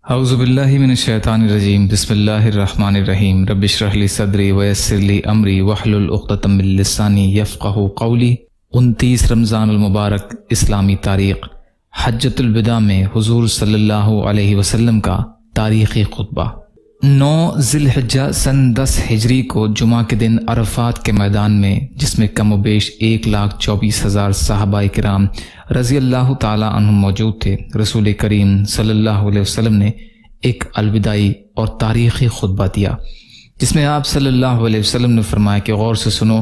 اعوذ باللہ من الشیطان الرجیم بسم اللہ الرحمن الرحیم رب اشرح لی صدری ویسر لی امری واحلل عقدۃ من لسانی یفقہوا قولی۔ 29 رمضان المبارک اسلامی تاریخ، حجۃ الوداع میں حضور صلی اللہ علیہ وسلم کا تاریخی خطبہ۔ 9 ذی الحجہ سن 10 ہجری کو جمعہ کے دن عرفات کے میدان میں، جس میں کم و بیش 1,24,000 صحابہ کرام رضی اللہ تعالی عنہم موجود تھے، رسول کریم صلی اللہ علیہ وسلم نے ایک الوداعی اور تاریخی خطبہ دیا، جس میں آپ صلی اللہ علیہ وسلم نے فرمایا کہ غور سے سنو،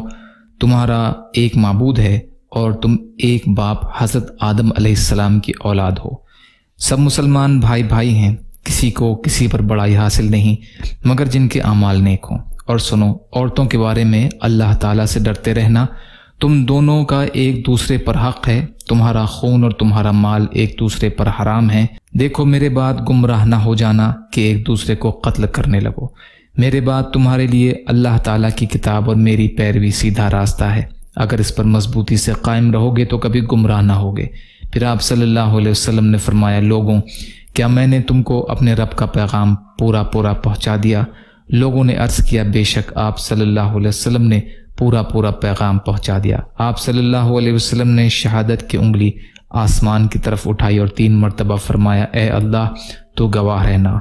تمہارا ایک معبود ہے اور تم ایک باپ حضرت آدم علیہ السلام کی اولاد ہو۔ سب مسلمان بھائی بھائی ہیں، کسی کو کسی پر بڑائی حاصل نہیں مگر جن کے اعمال نیک ہوں۔ اور سنو، عورتوں کے بارے میں اللہ تعالیٰ سے ڈرتے رہنا، تم دونوں کا ایک دوسرے پر حق ہے، تمہارا خون اور تمہارا مال ایک دوسرے پر حرام ہے۔ دیکھو میرے بعد گمراہ نہ ہو جانا کہ ایک دوسرے کو قتل کرنے لگو۔ میرے بعد تمہارے لیے اللہ تعالیٰ کی کتاب اور میری پیروی سیدھا راستہ ہے، اگر اس پر مضبوطی سے قائم رہو گے تو کبھی گمراہ نہ ہوگے۔ پھر آپ صلی اللہ علیہ وسلم نے فرمایا، لوگوں، کیا میں نے تم کو اپنے رب کا پیغام پورا پہنچا دیا؟ لوگوں نے عرض کیا، بے شک آپ صلی اللہ علیہ وسلم نے پورا پیغام پہنچا دیا۔ آپ صلی اللہ علیہ وسلم نے شہادت کی انگلی آسمان کی طرف اٹھائی اور 3 مرتبہ فرمایا، اے اللہ تو گواہ رہنا۔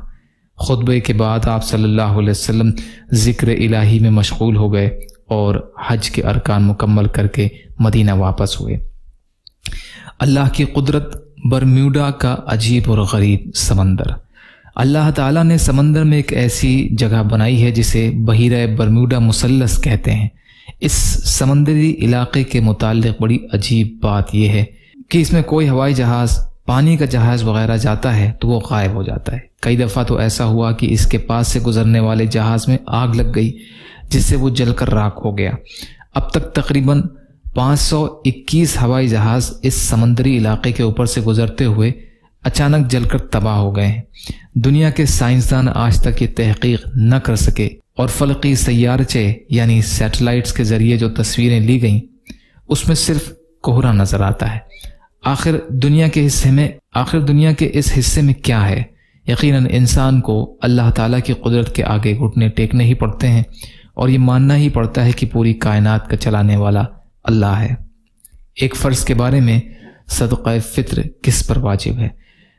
خطبے کے بعد آپ صلی اللہ علیہ وسلم ذکر الہی میں مشغول ہو گئے اور حج کے ارکان مکمل کر کے مدینہ واپس ہوئے۔ اللہ کی قدرت، برمیوڈا کا عجیب اور غریب سمندر۔ اللہ تعالیٰ نے سمندر میں ایک ایسی جگہ بنائی ہے جسے بحیرہ برمیوڈا مثلث کہتے ہیں۔ اس سمندری علاقے کے متعلق بڑی عجیب بات یہ ہے کہ اس میں کوئی ہوائی جہاز، پانی کا جہاز وغیرہ جاتا ہے تو وہ غائب ہو جاتا ہے۔ کئی دفعہ تو ایسا ہوا کہ اس کے پاس سے گزرنے والے جہاز میں آگ لگ گئی جس سے وہ جل کر راکھ ہو گیا۔ اب تک تقریباً 521 ہوائی جہاز اس سمندری علاقے کے اوپر سے گزرتے ہوئے اچانک جل کر تباہ ہو گئے ہیں۔ دنیا کے سائنسدان آج تک یہ تحقیق نہ کر سکے اور فلکی سیارچے یعنی سیٹلائٹس کے ذریعے جو تصویریں لی گئیں اس میں صرف کوہرا نظر آتا ہے۔ آخر دنیا کے اس حصے میں کیا ہے؟ یقیناً انسان کو اللہ تعالیٰ کی قدرت کے آگے گھٹنے ٹیکنے ہی پڑتے ہیں اور یہ ماننا ہی پڑتا ہے کہ پوری کائنات کا چلانے والا اللہ ہے۔ ایک فرض کے بارے میں صدقہ فطر کس پر واجب ہے؟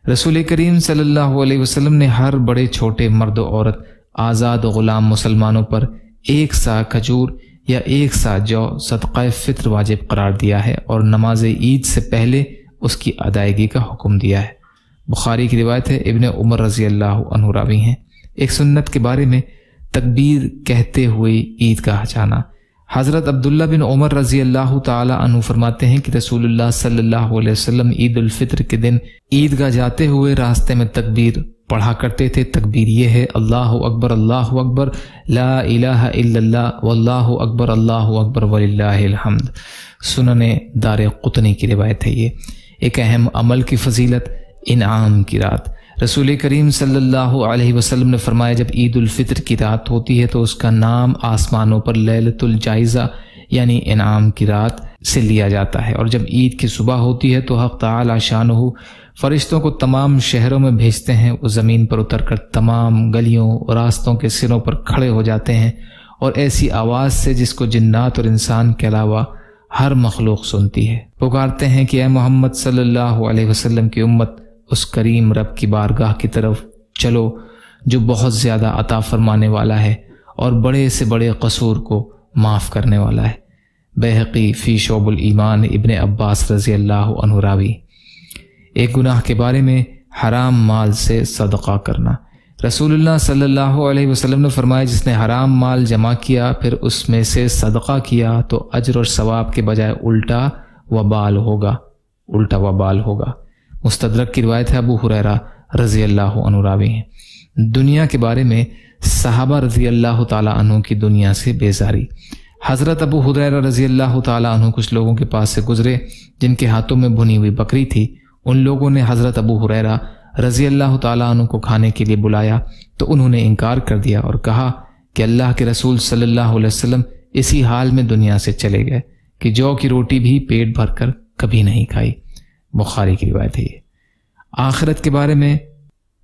رسول کریم صلی اللہ علیہ وسلم نے ہر بڑے چھوٹے، مرد و عورت، آزاد و غلام مسلمانوں پر 1 سا کھجور یا 1 سا جو صدقہ فطر واجب قرار دیا ہے اور نماز عید سے پہلے اس کی ادائیگی کا حکم دیا ہے۔ بخاری کی روایت ہے، ابن عمر رضی اللہ عنہ راوی ہیں۔ ایک سنت کے بارے میں تکبیر کہتے ہوئے عیدگاہ جانا۔ حضرت عبداللہ بن عمر رضی اللہ تعالی عنہ فرماتے ہیں کہ رسول اللہ صلی اللہ علیہ وسلم عید الفطر کے دن عیدگاہ جاتے ہوئے راستے میں تکبیر پڑھا کرتے تھے۔ تکبیر یہ ہے، اللہ اکبر لا الہ الا اللہ واللہ اکبر وللہ الحمد۔ سنن دار قطنی کی روایت ہے۔ یہ ایک اہم عمل کی فضیلت، انعام کی رات۔ رسول کریم صلی اللہ علیہ وسلم نے فرمایا، جب عید الفطر کی رات ہوتی ہے تو اس کا نام آسمانوں پر لیلۃ الجائزہ یعنی انعام کی رات سے لیا جاتا ہے، اور جب عید کی صبح ہوتی ہے تو حق تعالی شانہ فرشتوں کو تمام شہروں میں بھیجتے ہیں۔ وہ زمین پر اتر کر تمام گلیوں اور راستوں کے سروں پر کھڑے ہو جاتے ہیں اور ایسی آواز سے جس کو جنات اور انسان کے علاوہ ہر مخلوق سنتی ہے، پکارتے ہیں کہ اے محمد صلی اللہ علیہ وسلم کی امت، اس کریم رب کی بارگاہ کی طرف چلو جو بہت زیادہ عطا فرمانے والا ہے اور بڑے سے بڑے قصور کو معاف کرنے والا ہے۔ بیہقی فی شعب الایمان، ابن عباس رضی اللہ عنہ راوی۔ ایک گناہ کے بارے میں حرام مال سے صدقہ کرنا۔ رسول اللہ صلی اللہ علیہ وسلم نے فرمایا، جس نے حرام مال جمع کیا پھر اس میں سے صدقہ کیا تو اجر اور ثواب کے بجائے الٹا وبال ہوگا۔ مستدرک کی روایت ہے، ابو ہریرہ رضی اللہ عنہ راوی ہیں۔ دنیا کے بارے میں صحابہ رضی اللہ تعالی عنہ کی دنیا سے بیزاری۔ حضرت ابو ہریرہ رضی اللہ تعالی عنہ کچھ لوگوں کے پاس سے گزرے جن کے ہاتھوں میں بھنی ہوئی بکری تھی۔ ان لوگوں نے حضرت ابو ہریرہ رضی اللہ تعالی عنہ کو کھانے کے لیے بلایا تو انہوں نے انکار کر دیا اور کہا کہ اللہ کے رسول صلی اللہ علیہ وسلم اسی حال میں دنیا سے چلے گئے کہ جو کی روٹی بھی پیٹ بھر کر کبھی نہیں کھائی۔ بخاری کی روایت ہے۔ یہ آخرت کے بارے میں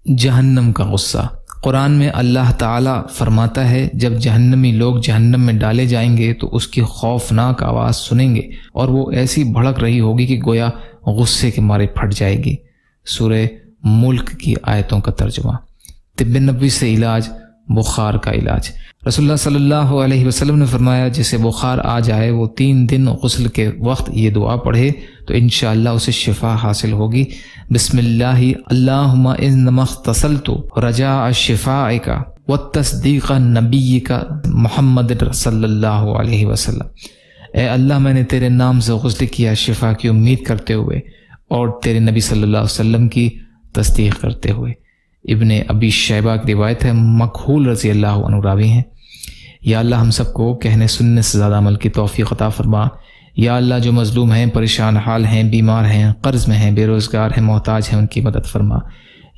جہنم کا غصہ۔ قرآن میں اللہ تعالیٰ فرماتا ہے جب جہنمی لوگ جہنم میں ڈالے جائیں گے تو اس کی خوفناک آواز سنیں گے اور وہ ایسی بھڑک رہی ہوگی کہ گویا غصے کے مارے پھٹ جائے گی۔ سورہ ملک کی آیتوں کا ترجمہ۔ طب نبوی سے علاج، بخار کا علاج۔ رسول اللہ صلی اللہ علیہ وسلم نے فرمایا جسے بخار آ جائے وہ 3 دن غسل کے وقت یہ دعا پڑھے تو انشاءاللہ اسے شفا حاصل ہوگی۔ بسم اللہ اللہم انما اغتسلت رجاء شفائک والتصدیق نبیک محمد صلی اللہ علیہ وسلم۔ اے اللہ میں نے تیرے نام سے غسل کیا شفا کی امید کرتے ہوئے اور تیرے نبی صلی اللہ علیہ وسلم کی تصدیق کرتے ہوئے۔ ابن ابی شیبہ کی روایت ہے، مکحول رضی اللہ عنہ راوی ہیں۔ یا اللہ ہم سب کو کہنے سننے سے زیادہ عمل کی توفیق عطا فرما۔ یا اللہ جو مظلوم ہیں، پریشان حال ہیں، بیمار ہیں، قرض میں ہیں، بے روزگار ہیں، محتاج ہیں، ان کی مدد فرما۔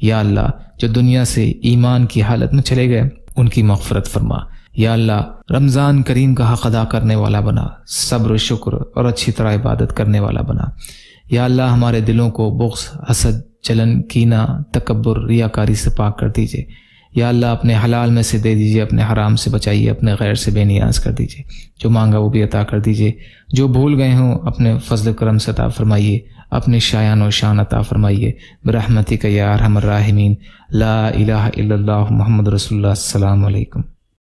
یا اللہ جو دنیا سے ایمان کی حالت میں چلے گئے ان کی مغفرت فرما۔ یا اللہ رمضان کریم کا حق ادا کرنے والا بنا، صبر و شکر اور اچھی طرح عبادت کرنے والا بنا۔ یا اللہ ہمارے دلوں کو بغض، حسد، جلن، کینہ، تکبر، ریاکاری سے پاک کر دیجئے۔ یا اللہ اپنے حلال میں سے دے دیجئے، اپنے حرام سے بچائیے، اپنے غیر سے بے نیاز کر دیجئے۔ جو مانگا وہ بھی عطا کر دیجئے، جو بھول گئے ہوں اپنے فضل و کرم سے عطا فرمائیے، اپنے شایان و شان عطا فرمائیے برحمتک یا ارحم الراحمین۔ لا الہ الا اللہ محمد رسول اللہ۔ السلام علیکم۔